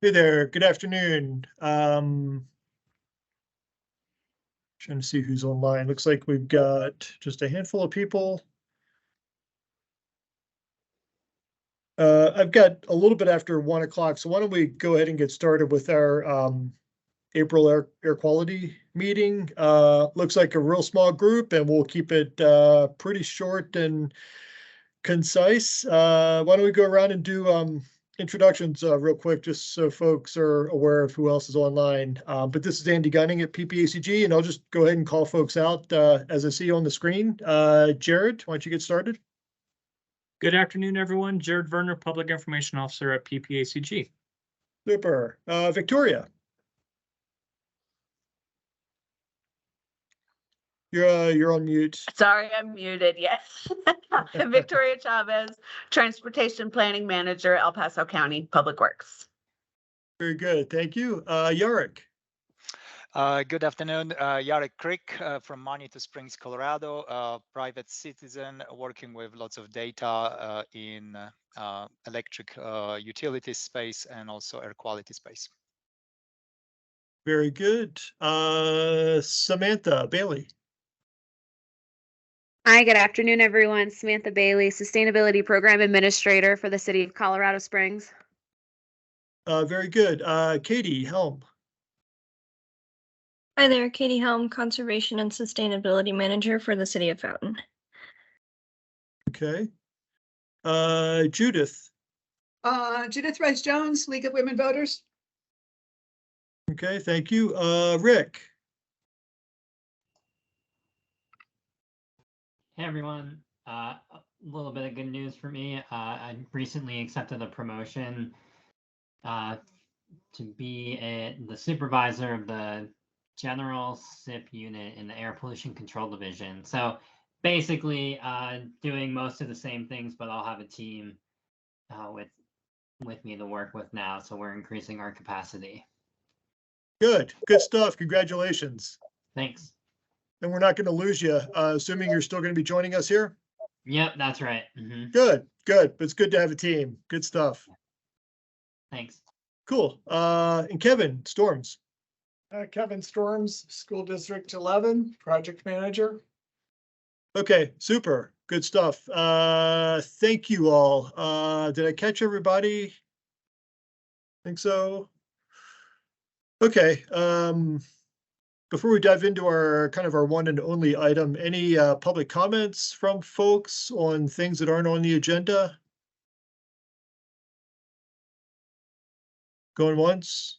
Hey there, good afternoon. Trying to see who's online. Looks like we've got just a handful of people. I've got a little bit after 1 o'clock, so why don't we go ahead and get started with our April air quality meeting. Looks like a real small group, and we'll keep it pretty short and concise. Why don't we go around and do introductions real quick, just so folks are aware of who else is online. But this is Andy Gunning at PPACG, and I'll just go ahead and call folks out as I see you on the screen. Jared, why don't you get started? Good afternoon, everyone. Jared Verner, Public Information Officer at PPACG. Super. Victoria. You're on mute. Sorry, I'm muted. Yes. Victoria Chavez, Transportation Planning Manager, El Paso County Public Works. Very good. Thank you. Yarek. Good afternoon, Yarek Crick from Manitou Springs, Colorado, private citizen working with lots of data in electric utility space and also air quality space. Very good. Samantha Bailey. Hi, good afternoon, everyone. Samantha Bailey, Sustainability Program Administrator for the City of Colorado Springs. Very good. Katie Helm. Hi there, Katie Helm, Conservation and Sustainability Manager for the City of Fountain. Okay. Judith. Judith Rice-Jones, League of Women Voters. Okay, thank you. Rick. Hey everyone, a little bit of good news for me. I recently accepted a promotion to be the supervisor of the General SIP unit in the Air Pollution Control Division. So basically doing most of the same things, but I'll have a team with me to work with now. So we're increasing our capacity. Good stuff. Congratulations. Thanks. And we're not going to lose you, assuming you're still going to be joining us here? Yep, that's right. Mm-hmm. Good. It's good to have a team. Good stuff. Thanks. Cool. And Kevin Storms. Kevin Storms, School District 11, Project Manager. Okay, super. Good stuff. Thank you all. Did I catch everybody? I think so. Okay. Before we dive into our one and only item, any public comments from folks on things that aren't on the agenda? Going once?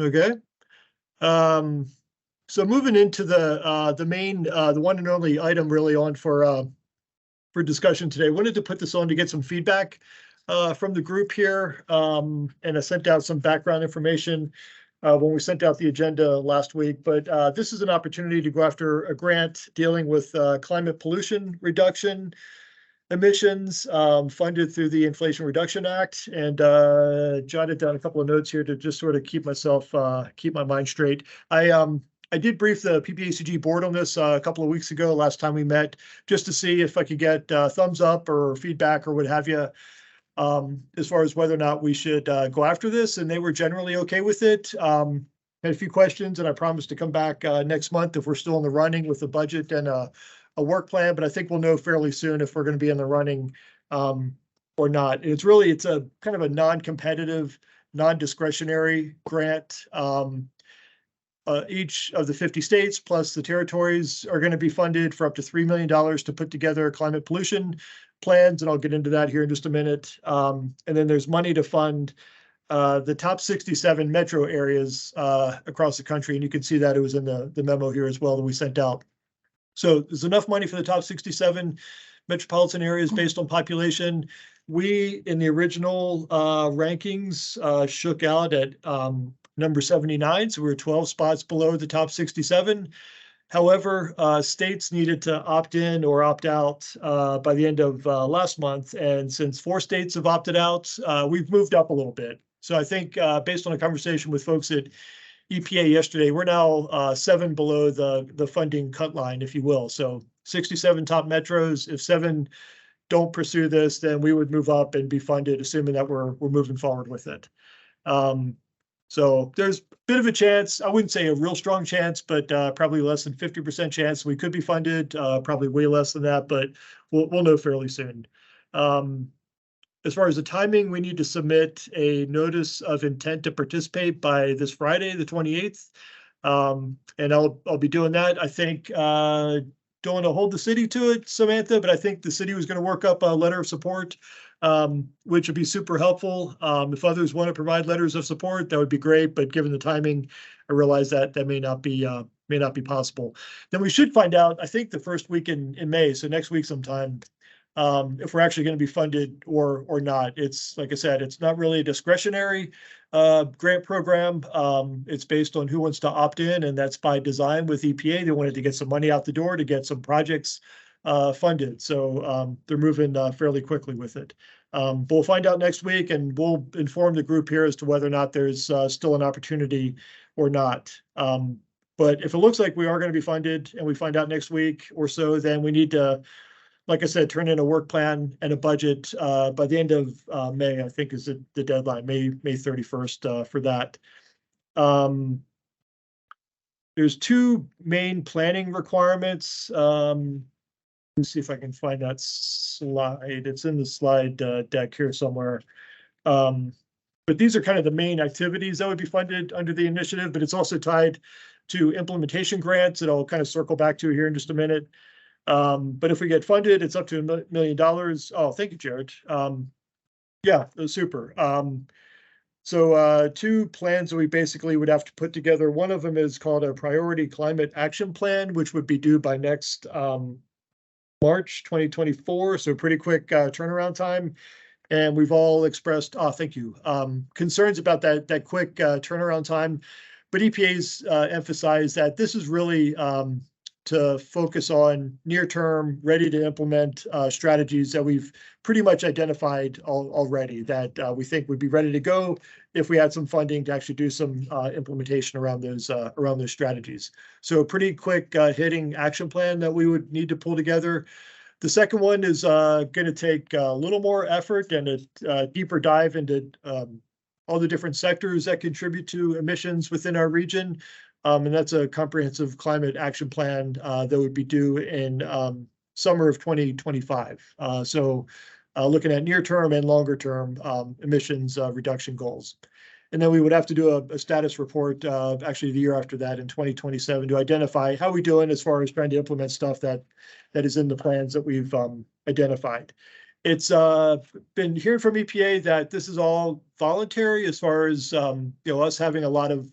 Okay. So moving into the main, the one and only item really on for discussion today. Wanted to put this on to get some feedback from the group here, and I sent out some background information when we sent out the agenda last week, but this is an opportunity to go after a grant dealing with climate pollution reduction emissions funded through the Inflation Reduction Act, and jotted down a couple of notes here to just sort of keep my mind straight. I did brief the PPACG board on this a couple of weeks ago, last time we met, just to see if I could get thumbs up or feedback or what have you, as far as whether or not we should go after this, and they were generally okay with it. Had a few questions, and I promised to come back next month if we're still in the running with the budget and a work plan, but I think we'll know fairly soon if we're going to be in the running or not. And it's a kind of a non-competitive, non-discretionary grant. Each of the 50 states plus the territories are going to be funded for up to $3 million to put together climate pollution plans, and I'll get into that here in just a minute. And then there's money to fund the top 67 metro areas across the country, and you can see that it was in the memo here as well that we sent out. So there's enough money for the top 67 metropolitan areas based on population. We, in the original rankings, shook out at number 79, so we were 12 spots below the top 67. However, states needed to opt in or opt out by the end of last month, and since 4 states have opted out, we've moved up a little bit. So I think based on a conversation with folks at EPA yesterday, we're now 7 below the funding cut line, if you will. So 67 top metros, if 7 don't pursue this, then we would move up and be funded, assuming that we're moving forward with it. So there's a bit of a chance, I wouldn't say a real strong chance, but probably less than 50% chance we could be funded, probably way less than that, but we'll know fairly soon. As far as the timing, we need to submit a notice of intent to participate by this Friday, the 28th. And I'll be doing that. I think, don't want to hold the city to it, Samantha, but I think the city was going to work up a letter of support, which would be super helpful. If others want to provide letters of support, that would be great. But given the timing, I realize that that may not be possible. Then we should find out, I think, the first week in May, so next week sometime, if we're actually going to be funded or not. It's like I said, it's not really a discretionary grant program. It's based on who wants to opt in, and that's by design with EPA. They wanted to get some money out the door to get some projects funded. So they're moving fairly quickly with it. We'll find out next week, and we'll inform the group here as to whether or not there's still an opportunity or not. But if it looks like we are going to be funded and we find out next week or so, then we need to, like I said, turn in a work plan and a budget by the end of May, I think is the deadline, May 31st for that. There's two main planning requirements. Let me see if I can find that slide. It's in the slide deck here somewhere. But these are kind of the main activities that would be funded under the initiative, but it's also tied to implementation grants that I'll kind of circle back to here in just a minute. But if we get funded, it's up to $1 million. Oh, thank you, Jared. Yeah, super. So two plans that we basically would have to put together. One of them is called a Priority Climate Action Plan, which would be due by next March 2024. So pretty quick turnaround time. And we've all expressed, thank you, concerns about that quick turnaround time. But EPA's emphasized that this is really to focus on near-term, ready-to-implement strategies that we've pretty much identified already that we think would be ready to go if we had some funding to actually do some implementation around those strategies. So a pretty quick hitting action plan that we would need to pull together. The second one is going to take a little more effort and a deeper dive into all the different sectors that contribute to emissions within our region. And that's a comprehensive climate action plan that would be due in summer of 2025. So looking at near-term and longer-term emissions reduction goals. And then we would have to do a status report actually the year after that in 2027 to identify how we're doing as far as trying to implement stuff that is in the plans that we've identified. It's been hearing from EPA that this is all voluntary as far as us having a lot of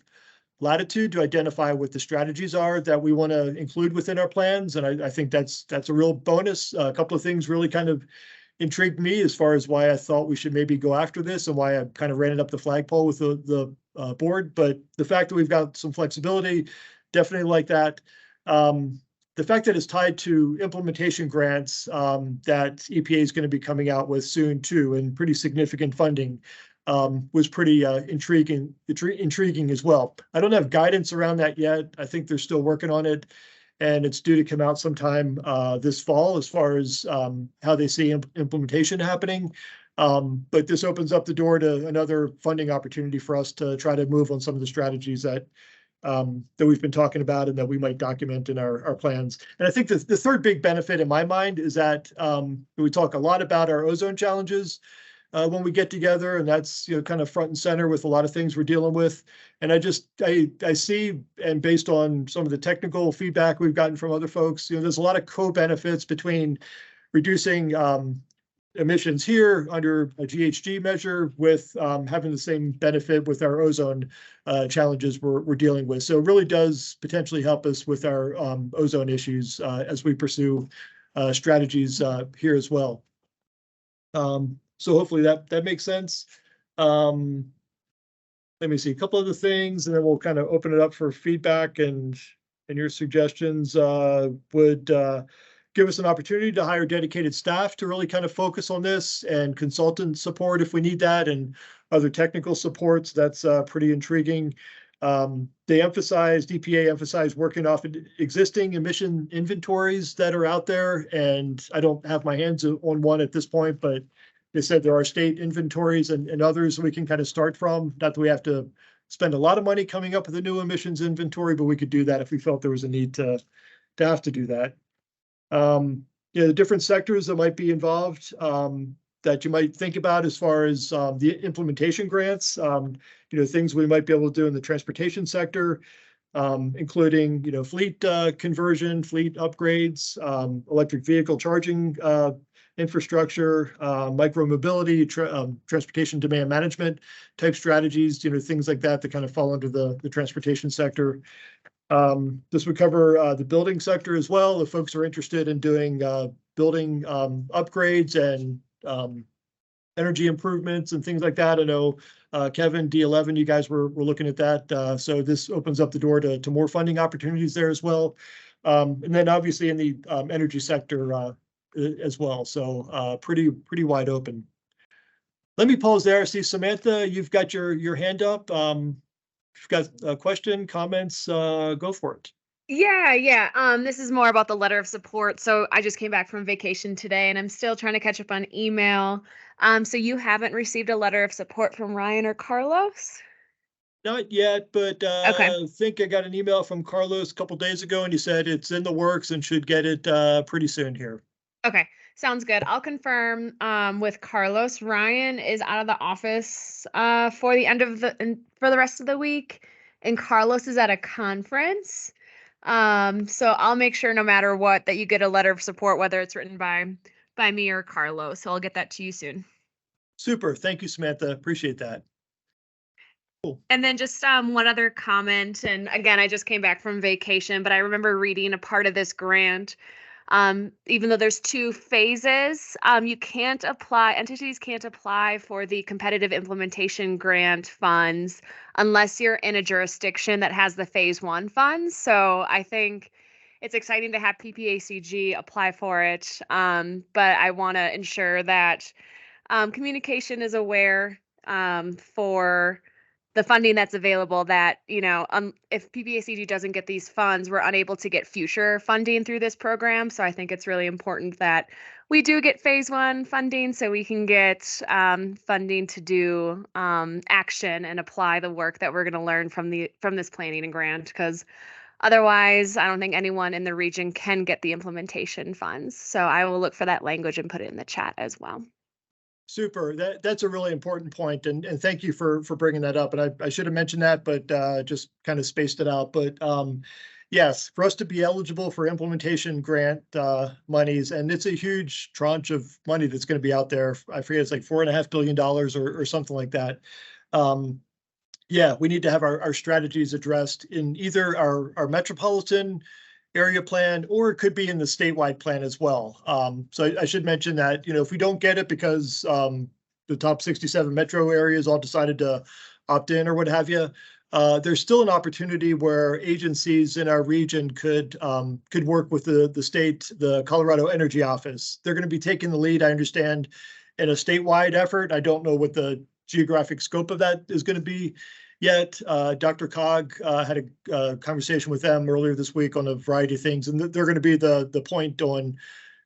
latitude to identify what the strategies are that we want to include within our plans. And I think that's a real bonus. A couple of things really kind of intrigued me as far as why I thought we should maybe go after this and why I kind of ran it up the flagpole with the board. But the fact that we've got some flexibility, definitely like that. The fact that it's tied to implementation grants that EPA is going to be coming out with soon too, and pretty significant funding was pretty intriguing as well. I don't have guidance around that yet. I think they're still working on it, and it's due to come out sometime this fall as far as how they see implementation happening. But this opens up the door to another funding opportunity for us to try to move on some of the strategies that we've been talking about and that we might document in our plans. And I think the third big benefit in my mind is that we talk a lot about our ozone challenges when we get together, and that's kind of front and center with a lot of things we're dealing with. And I see, and based on some of the technical feedback we've gotten from other folks, there's a lot of co-benefits between reducing emissions here under a GHG measure with having the same benefit with our ozone challenges we're dealing with. So it really does potentially help us with our ozone issues as we pursue strategies here as well. So hopefully that makes sense. Let me see a couple other things, and then we'll kind of open it up for feedback and your suggestions would give us an opportunity to hire dedicated staff to really kind of focus on this, and consultant support if we need that, and other technical supports. That's pretty intriguing. EPA emphasized working off existing emission inventories that are out there. And I don't have my hands on one at this point, but they said there are state inventories and others we can kind of start from. Not that we have to spend a lot of money coming up with a new emissions inventory, but we could do that if we felt there was a need to have to do that. The different sectors that might be involved that you might think about as far as the implementation grants, things we might be able to do in the transportation sector, including, fleet conversion, fleet upgrades, electric vehicle charging infrastructure, micro mobility, transportation demand management type strategies, things like that kind of fall under the transportation sector. This would cover the building sector as well. If folks are interested in doing building upgrades and energy improvements and things like that. I know Kevin, D11, you guys were looking at that. So this opens up the door to more funding opportunities there as well. And then obviously in the energy sector as well. So pretty wide open. Let me pause there. See, Samantha, you've got your hand up. If you've got a question, comments, go for it. Yeah. This is more about the letter of support. So I just came back from vacation today and I'm still trying to catch up on email. So you haven't received a letter of support from Ryan or Carlos? Not yet, but Okay. I think I got an email from Carlos a couple days ago and he said it's in the works and should get it pretty soon here. Okay. Sounds good. I'll confirm with Carlos. Ryan is out of the office for the rest of the week, and Carlos is at a conference. So I'll make sure no matter what that you get a letter of support, whether it's written by me or Carlos. So I'll get that to you soon. Super. Thank you, Samantha. Appreciate that. Cool. And then just one other comment. And again, I just came back from vacation, but I remember reading a part of this grant. Even though there's 2 phases, entities can't apply for the competitive implementation grant funds unless you're in a jurisdiction that has the phase 1 funds. So I think it's exciting to have PPACG apply for it. But I want to ensure that communication is aware for the funding that's available, that, if PPACG doesn't get these funds, we're unable to get future funding through this program. So I think it's really important that we do get phase 1 funding so we can get funding to do action and apply the work that we're going to learn from this planning and grant, because otherwise I don't think anyone in the region can get the implementation funds. So I will look for that language and put it in the chat as well. Super. That's a really important point, and thank you for bringing that up. And I should have mentioned that, but just kind of spaced it out. But yes, for us to be eligible for implementation grant monies, and it's a huge tranche of money that's going to be out there. I forget, it's like $4.5 billion or something like that. Yeah, we need to have our strategies addressed in either our metropolitan area plan, or it could be in the statewide plan as well. So I should mention that, if we don't get it because the top 67 metro areas all decided to opt in or what have you, there's still an opportunity where agencies in our region could work with the state, the Colorado Energy Office. They're going to be taking the lead, I understand, in a statewide effort. I don't know what the geographic scope of that is going to be yet. Dr. Cog had a conversation with them earlier this week on a variety of things, and they're going to be the point on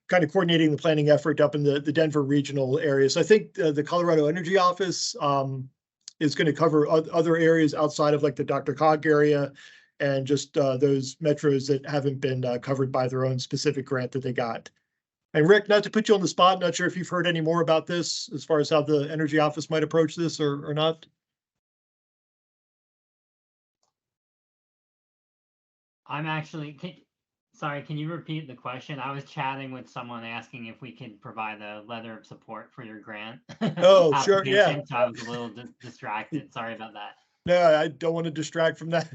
kind of coordinating the planning effort up in the Denver regional area. So I think the Colorado Energy Office is going to cover other areas outside of like the Dr. Cog area and just those metros that haven't been covered by their own specific grant that they got. And Rick, not to put you on the spot, not sure if you've heard any more about this as far as how the Energy Office might approach this or not. I'm actually, sorry, can you repeat the question? I was chatting with someone asking if we could provide a letter of support for your grant. Oh, sure, yeah. application, so I was a little distracted. Sorry about that. No, I don't want to distract from that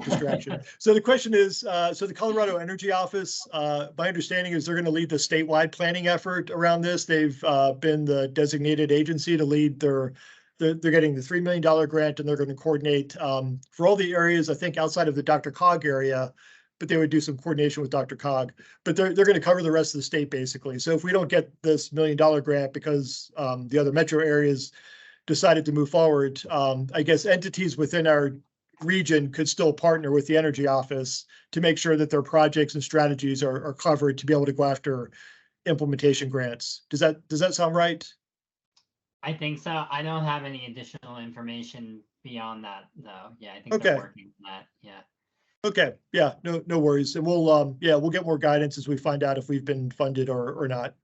distraction. So the question is, so the Colorado Energy Office, my understanding is they're going to lead the statewide planning effort around this. They've been the designated agency to lead they're getting the $3 million grant, and they're going to coordinate for all the areas, I think, outside of the Dr. Cog area, but they would do some coordination with Dr. Cog. But they're going to cover the rest of the state, basically. So if we don't get this $1 million grant because the other metro areas decided to move forward, I guess entities within our region could still partner with the energy office to make sure that their projects and strategies are covered to be able to go after implementation grants. Does that sound right? I think so. I don't have any additional information beyond that, though. Yeah, I think Okay. they're working on that. Yeah. Okay, yeah, no worries. And we'll we'll get more guidance as we find out if we've been funded or not.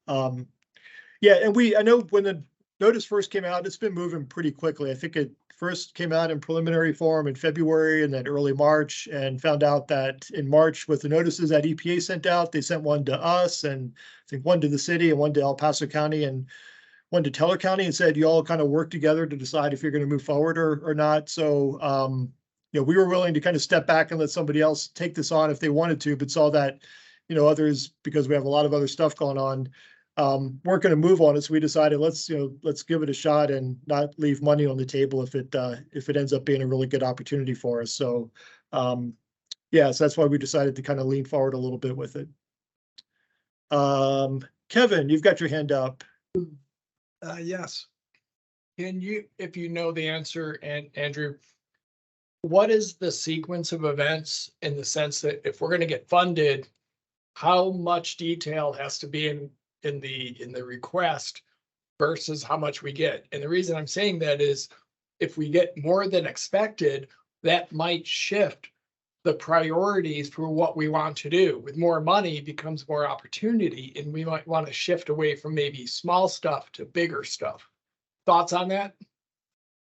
Yeah, and I know when the notice first came out, it's been moving pretty quickly. I think it first came out in preliminary form in February and then early March, and found out that in March with the notices that EPA sent out, they sent one to us and I think one to the city and one to El Paso County and one to Teller County, and said you all kind of work together to decide if you're going to move forward or not. So we were willing to kind of step back and let somebody else take this on if they wanted to, but saw that, others, because we have a lot of other stuff going on, weren't going to move on it. So we decided let's give it a shot and not leave money on the table if it ends up being a really good opportunity for us. So so that's why we decided to kind of lean forward a little bit with it. Kevin, you've got your hand up. Yes. Can you, if you know the answer, and Andrew, what is the sequence of events in the sense that if we're going to get funded, how much detail has to be in the request versus how much we get? And the reason I'm saying that is if we get more than expected, that might shift the priorities for what we want to do. With more money becomes more opportunity, and we might want to shift away from maybe small stuff to bigger stuff. Thoughts on that?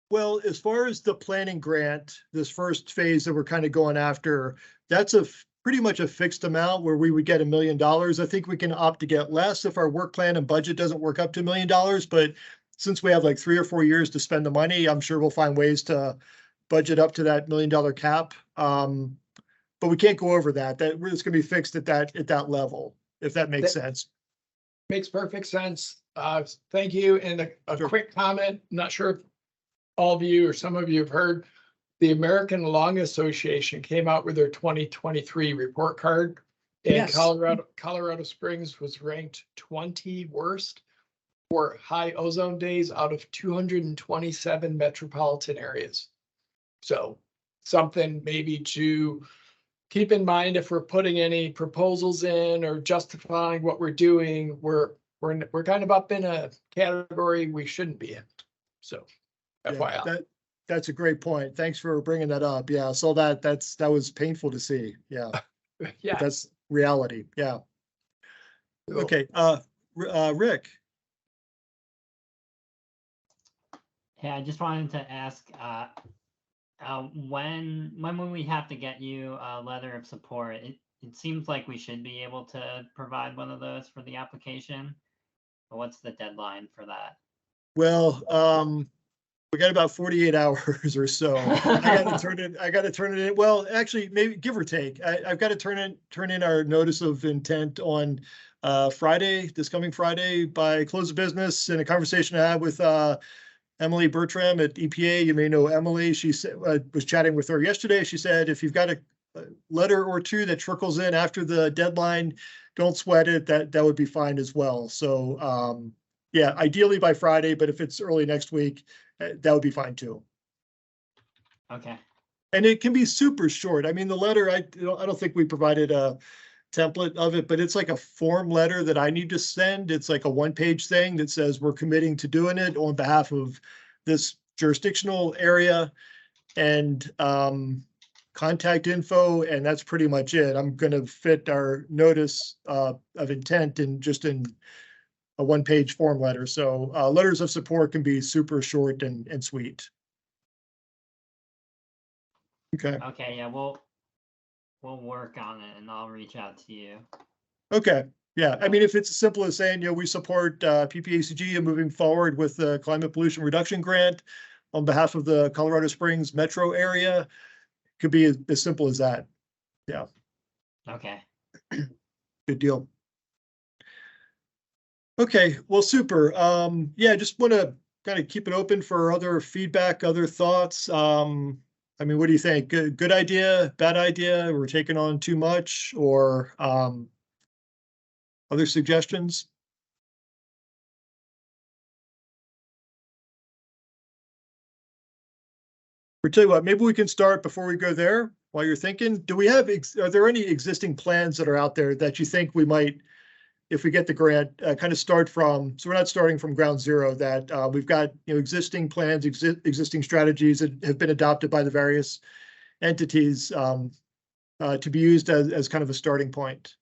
Well, as far as the planning grant, this first phase that we're kind of going after, that's pretty much a fixed amount where we would get $1 million. I think we can opt to get less if our work plan and budget doesn't work up to $1 million. But since we have like 3 or 4 years to spend the money, I'm sure we'll find ways to budget up to that $1 million cap. But we can't go over that. It's going to be fixed at that level, if that makes sense. Makes perfect sense. Thank you. And a Sure. quick comment. Not sure if all of you or some of you have heard, the American Lung Association came out with their 2023 report card. And Yes. Colorado Springs was ranked 20 worst for high ozone days out of 227 metropolitan areas. So something maybe to keep in mind if we're putting any proposals in or justifying what we're doing. We're kind of up in a category we shouldn't be in. So FYI. Yeah, that's a great point. Thanks for bringing that up. Yeah, so that was painful to see. Yeah, Yeah. that's reality. Yeah. Cool. Okay. Rick. Yeah, I just wanted to ask, when will we have to get you a letter of support? It seems like we should be able to provide one of those for the application. But what's the deadline for that? Well, we got about 48 hours or so. I got to turn it in. Well, actually, maybe give or take. I've got to turn in our notice of intent on Friday, this coming Friday, by close of business. In a conversation I had with Emily Bertram at EPA, you may know Emily. She was chatting with her yesterday. She said, if you've got a letter or two that trickles in after the deadline, don't sweat it. That would be fine as well. So yeah, ideally by Friday, but if it's early next week, that would be fine too. Okay. And it can be super short. I mean, the letter, I don't think we provided a template of it, but it's like a form letter that I need to send. It's like a 1-page thing that says we're committing to doing it on behalf of this jurisdictional area and contact info, and that's pretty much it. I'm going to fit our notice of intent in a 1-page form letter. So letters of support can be super short and sweet. Okay. Okay, yeah, we'll work on it and I'll reach out to you. Okay. Yeah. I mean, if it's as simple as saying, we support PPACG and moving forward with the climate pollution reduction grant on behalf of the Colorado Springs metro area, could be as simple as that. Yeah. Okay. Good deal. Okay, well, super. Yeah, just want to kind of keep it open for other feedback, other thoughts. I mean, what do you think? Good idea, bad idea? We're taking on too much, or other suggestions? Or tell you what, maybe we can start before we go there while you're thinking. Do we have, are there any existing plans that are out there that you think we might, if we get the grant, kind of start from, so we're not starting from ground zero, that we've got, existing plans, existing strategies that have been adopted by the various entities to be used as kind of a starting point?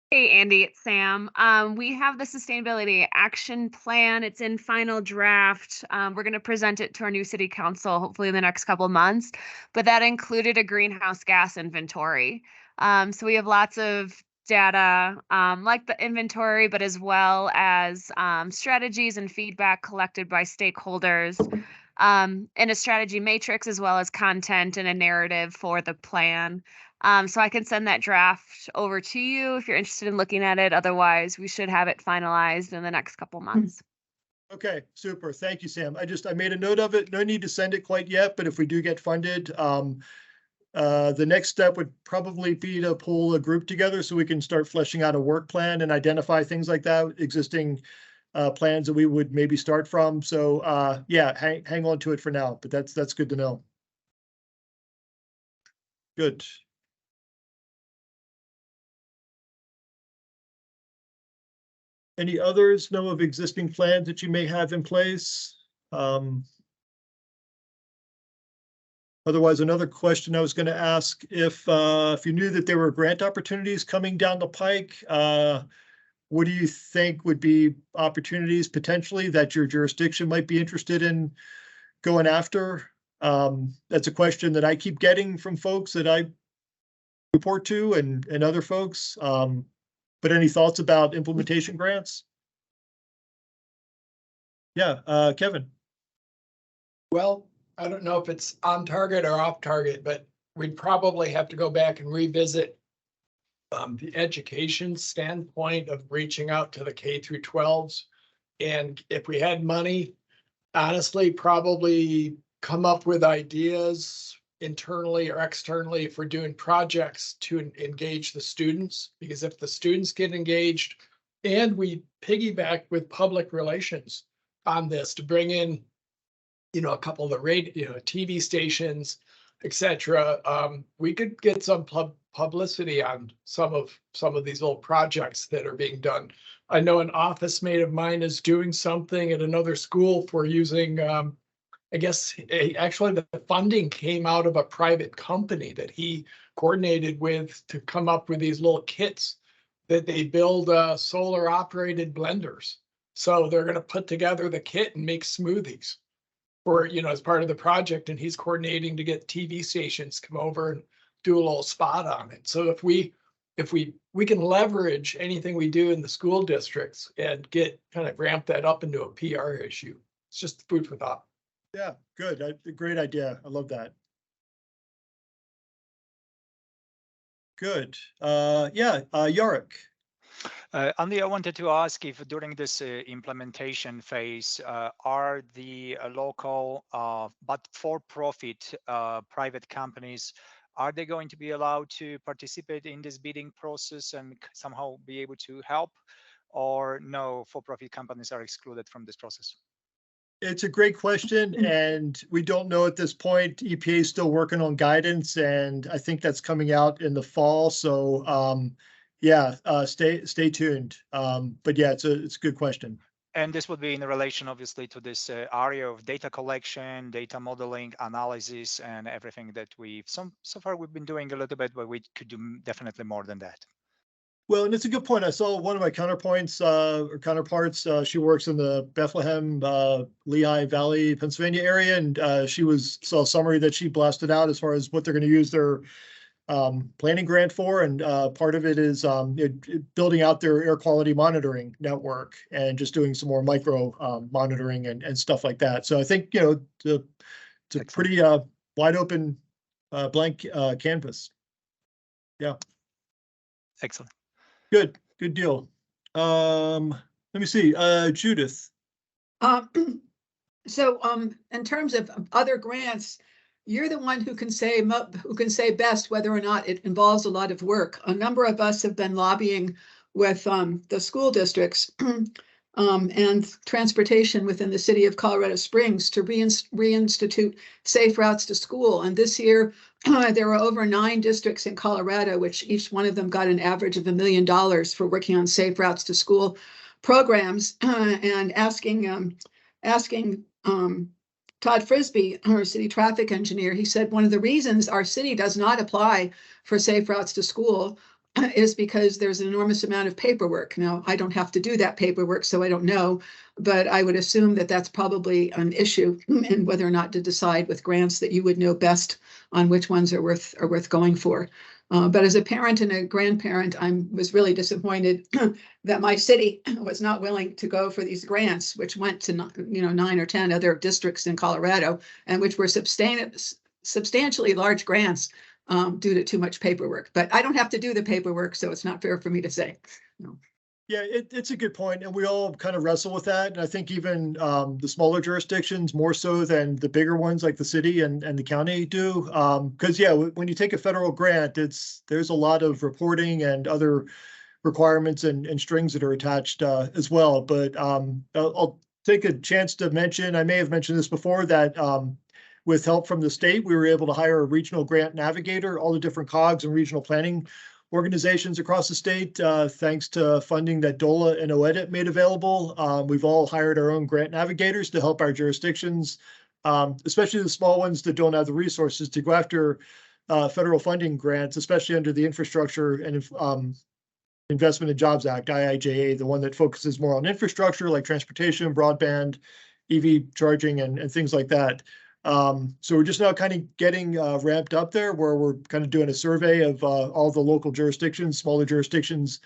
Hey, Andy, it's Sam. We have the Sustainability Action Plan. It's in final draft. We're going to present it to our new city council, hopefully in the next couple of months. But that included a greenhouse gas inventory. So we have lots of data, like the inventory, but as well as strategies and feedback collected by stakeholders, and a strategy matrix, as well as content and a narrative for the plan. So I can send that draft over to you if you're interested in looking at it. Otherwise, we should have it finalized in the next couple months. Okay, super. Thank you, Sam. I made a note of it. No need to send it quite yet, but if we do get funded, the next step would probably be to pull a group together so we can start fleshing out a work plan and identify things like that, existing plans that we would maybe start from. So yeah, hang on to it for now, but that's good to know. Good. Any others know of existing plans that you may have in place? Otherwise, another question I was going to ask, if you knew that there were grant opportunities coming down the pike, what do you think would be opportunities potentially that your jurisdiction might be interested in going after? That's a question that I keep getting from folks that I report to and other folks. But any thoughts about implementation grants? Yeah, Kevin. Well, I don't know if it's on target or off target, but we'd probably have to go back and revisit the education standpoint of reaching out to the K through 12s. And if we had money, honestly, probably come up with ideas internally or externally for doing projects to engage the students, because if the students get engaged and we piggyback with public relations on this to bring in, a couple of the radio, TV stations, etc., we could get some publicity on some of these little projects that are being done. I know an office mate of mine is doing something at another school for using I guess actually the funding came out of a private company that he coordinated with to come up with these little kits that they build solar operated blenders. So they're going to put together the kit and make smoothies for, as part of the project. And he's coordinating to get TV stations come over and do a little spot on it. So if we can leverage anything we do in the school districts and get kind of ramp that up into a PR issue, it's just food for thought. Yeah, good. Great idea. I love that. Good. Yeah, Yarick. Andy, I wanted to ask if during this implementation phase, are the local but for-profit private companies, are they going to be allowed to participate in this bidding process and somehow be able to help, or no, for-profit companies are excluded from this process? It's a great question, and we don't know at this point. EPA is still working on guidance, and I think that's coming out in the fall. So yeah, stay tuned. But yeah, it's a good question. And this would be in relation, obviously, to this area of data collection, data modeling, analysis, and everything that so far we've been doing a little bit, but we could do definitely more than that. Well, and it's a good point. I saw one of my counterparts. She works in the Bethlehem, Lehigh Valley, Pennsylvania area, and she saw a summary that she blasted out as far as what they're going to use their planning grant for, and part of it is building out their air quality monitoring network and just doing some more micro monitoring and stuff like that. So I think it's a pretty wide open blank canvas. Yeah. Excellent. Good deal. Let me see, Judith. So in terms of other grants, you're the one who can say best whether or not it involves a lot of work. A number of us have been lobbying with the school districts and transportation within the city of Colorado Springs to reinstitute safe routes to school. And this year, there were over 9 districts in Colorado, which each one of them got an average of $1 million for working on safe routes to school programs, and asking Todd Frisbee, our city traffic engineer, he said one of the reasons our city does not apply for safe routes to school is because there's an enormous amount of paperwork. Now, I don't have to do that paperwork, so I don't know, but I would assume that that's probably an issue in whether or not to decide with grants, that you would know best on which ones are worth going for. But as a parent and a grandparent, I was really disappointed that my city was not willing to go for these grants, which went to 9 or 10 other districts in Colorado, and which were substantially large grants due to too much paperwork. But I don't have to do the paperwork, so it's not fair for me to say. No. Yeah, it's a good point, and we all kind of wrestle with that. And I think even the smaller jurisdictions more so than the bigger ones like the city and the county do. Because yeah, when you take a federal grant, there's a lot of reporting and other requirements and strings that are attached as well. But I'll take a chance to mention, I may have mentioned this before, that with help from the state, we were able to hire a regional grant navigator, all the different COGs and regional planning organizations across the state, thanks to funding that DOLA and OEDIT made available. We've all hired our own grant navigators to help our jurisdictions, especially the small ones that don't have the resources to go after federal funding grants, especially under the Infrastructure and Investment and Jobs Act, IIJA, the one that focuses more on infrastructure like transportation, broadband, EV charging, and things like that. So we're just now kind of getting ramped up there, where we're kind of doing a survey of all the local jurisdictions, smaller jurisdictions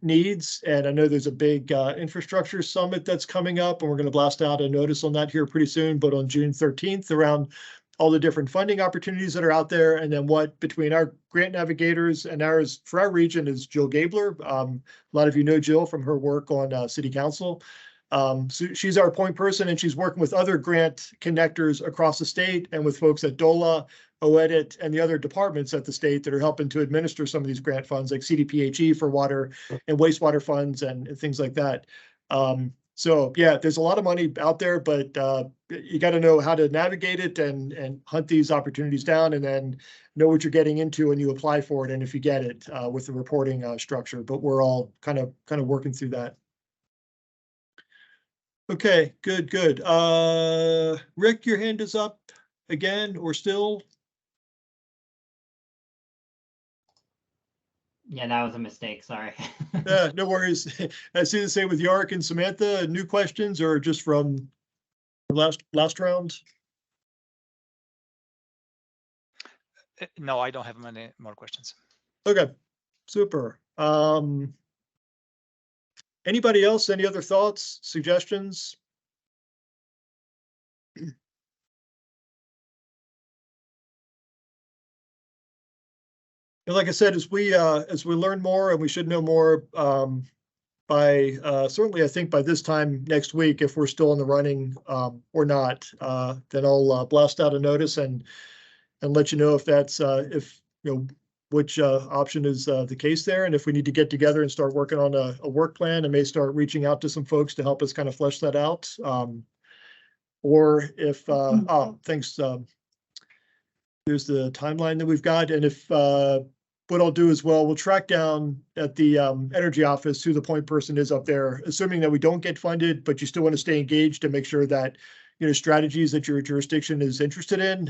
needs. And I know there's a big infrastructure summit that's coming up, and we're going to blast out a notice on that here pretty soon, but on June 13th, around all the different funding opportunities that are out there. And then what between our grant navigators and ours for our region is Jill Gabler. A lot of you know Jill from her work on city council. So she's our point person, and she's working with other grant connectors across the state and with folks at DOLA, OEDIT, and the other departments at the state that are helping to administer some of these grant funds, like CDPHE for water and wastewater funds and things like that. So yeah, there's a lot of money out there, but you got to know how to navigate it and hunt these opportunities down, and then know what you're getting into when you apply for it, and if you get it with the reporting structure. But we're all kind of working through that. Okay, good. Rick, your hand is up again, or still? Yeah, that was a mistake. Sorry. No worries. I see the same with Yark and Samantha. New questions or just from last round? No, I don't have many more questions. Okay, super. Anybody else? Any other thoughts, suggestions? And like I said, as we learn more, and we should know more by certainly I think by this time next week, if we're still in the running or not, then I'll blast out a notice and let you know if that's if you know which option is the case there. And if we need to get together and start working on a work plan, and may start reaching out to some folks to help us kind of flesh that out. Or if, thanks, there's the timeline that we've got. And if, what I'll do as well, we'll track down at the energy office who the point person is up there, assuming that we don't get funded, but you still want to stay engaged and make sure that strategies that your jurisdiction is interested in.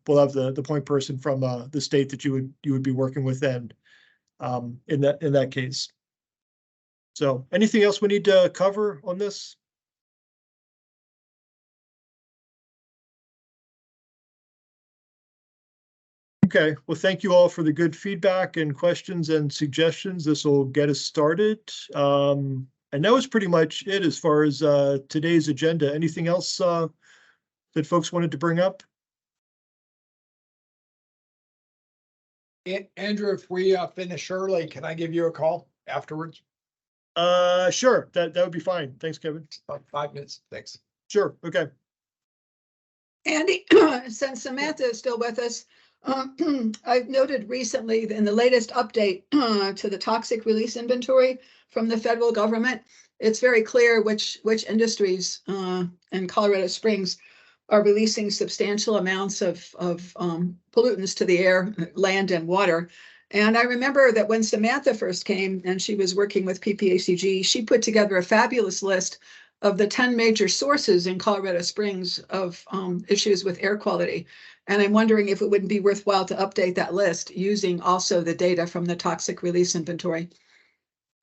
We'll have the point person from the state that you would be working with then in that case. So anything else we need to cover on this? Okay, well, thank you all for the good feedback and questions and suggestions. This will get us started. And that was pretty much it as far as today's agenda. Anything else that folks wanted to bring up? Andrew, if we finish early, can I give you a call afterwards? Sure, that would be fine. Thanks, Kevin. About 5 minutes. Thanks. Sure, okay. Andy, since Samantha is still with us, I've noted recently in the latest update to the toxic release inventory from the federal government, it's very clear which industries in Colorado Springs are releasing substantial amounts of pollutants to the air, land, and water. And I remember that when Samantha first came and she was working with PPACG, she put together a fabulous list of the 10 major sources in Colorado Springs of issues with air quality. And I'm wondering if it wouldn't be worthwhile to update that list using also the data from the toxic release inventory.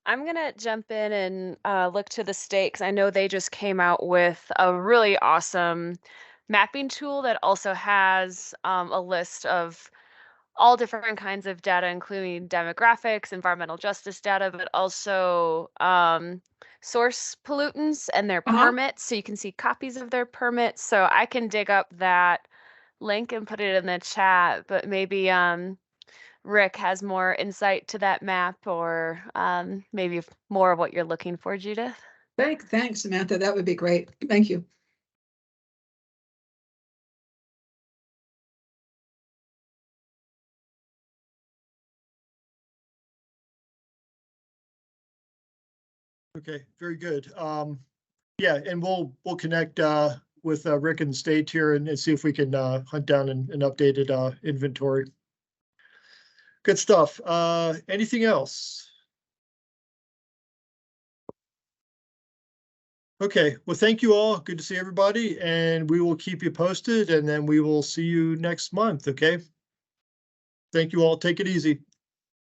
I'm going to jump in and look to the state because I know they just came out with a really awesome mapping tool that also has a list of all different kinds of data, including demographics, environmental justice data, but also source pollutants and their permits. So you can see copies of their permits. So I can dig up that link and put it in the chat, but maybe Rick has more insight to that map or maybe more of what you're looking for, Judith. Thanks, Samantha. That would be great. Thank you. Okay, very good. Yeah, and we'll connect with Rick and State here and see if we can hunt down an updated inventory. Good stuff. Anything else? Okay, well, thank you all. Good to see everybody, and we will keep you posted, and then we will see you next month, okay? Thank you all. Take it easy.